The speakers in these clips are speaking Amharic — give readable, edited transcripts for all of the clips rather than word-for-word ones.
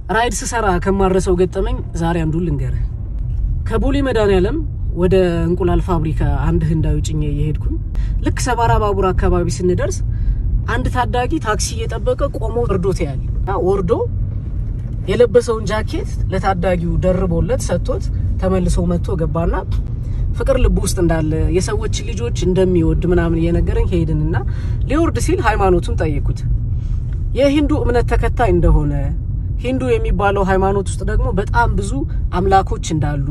ራይድ ስሰራ ከማረሰው ገጠመኝ ዛሬ አንዱ ልንገርህ። ከቦሌ መድኃኒዓለም ወደ እንቁላል ፋብሪካ አንድ ህንዳዊ ጭኜ እየሄድኩኝ ልክ ሰባራ ባቡር አካባቢ ስንደርስ አንድ ታዳጊ ታክሲ እየጠበቀ ቆሞ ወርዶት ያለ ወርዶ የለበሰውን ጃኬት ለታዳጊው ደርቦለት ሰጥቶት ተመልሶ መጥቶ ገባና ፍቅር ልብ ውስጥ እንዳለ የሰዎች ልጆች እንደሚወድ ምናምን እየነገረኝ ሄድንና ሊወርድ ሲል ሃይማኖቱን ጠየቁት። የሂንዱ እምነት ተከታይ እንደሆነ ሂንዱ የሚባለው ሃይማኖት ውስጥ ደግሞ በጣም ብዙ አምላኮች እንዳሉ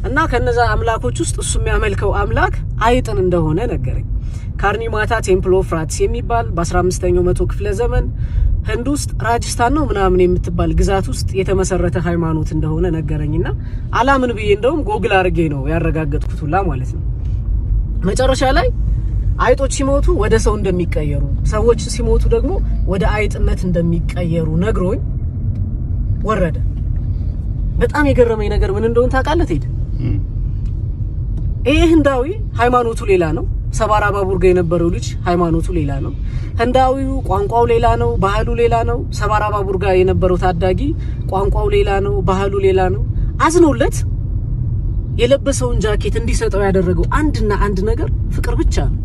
እና ከነዛ አምላኮች ውስጥ እሱ የሚያመልከው አምላክ አይጥን እንደሆነ ነገረኝ። ካርኒማታ ቴምፕል ኦፍ ራትስ የሚባል በ15ኛው መቶ ክፍለ ዘመን ህንድ ውስጥ ራጅስታን ነው ምናምን የምትባል ግዛት ውስጥ የተመሰረተ ሃይማኖት እንደሆነ ነገረኝና አላምን ብዬ እንደውም ጎግል አድርጌ ነው ያረጋገጥኩት ሁላ ማለት ነው። መጨረሻ ላይ አይጦች ሲሞቱ ወደ ሰው እንደሚቀየሩ፣ ሰዎች ሲሞቱ ደግሞ ወደ አይጥነት እንደሚቀየሩ ነግሮኝ ወረደ። በጣም የገረመኝ ነገር ምን እንደሆነ ታውቃለህ? ሄደ ይሄ ህንዳዊ ሃይማኖቱ ሌላ ነው። ሰባራ ባቡር ጋር የነበረው ልጅ ሃይማኖቱ ሌላ ነው። ህንዳዊው ቋንቋው ሌላ ነው፣ ባህሉ ሌላ ነው። ሰባራ ባቡር ጋር የነበረው ታዳጊ ቋንቋው ሌላ ነው፣ ባህሉ ሌላ ነው። አዝኖለት የለበሰውን ጃኬት እንዲሰጠው ያደረገው አንድና አንድ ነገር ፍቅር ብቻ ነው።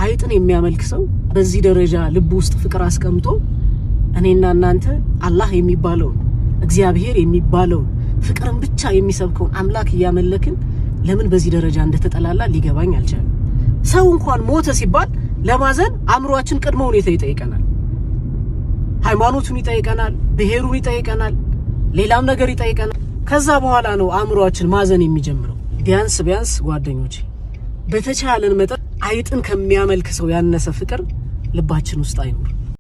አይጥን የሚያመልክ ሰው በዚህ ደረጃ ልብ ውስጥ ፍቅር አስቀምጦ እኔና እናንተ አላህ የሚባለው እግዚአብሔር የሚባለው ፍቅርን ብቻ የሚሰብከውን አምላክ እያመለክን ለምን በዚህ ደረጃ እንደተጠላላ ሊገባኝ አልቻለም። ሰው እንኳን ሞተ ሲባል ለማዘን አእምሮአችን ቅድመ ሁኔታ ይጠይቀናል። ሃይማኖቱን ይጠይቀናል፣ ብሔሩን ይጠይቀናል፣ ሌላም ነገር ይጠይቀናል። ከዛ በኋላ ነው አእምሮአችን ማዘን የሚጀምረው። ቢያንስ ጓደኞቼ በተቻለን መጠን አይጥን ከሚያመልክ ሰው ያነሰ ፍቅር ልባችን ውስጥ አይኖር።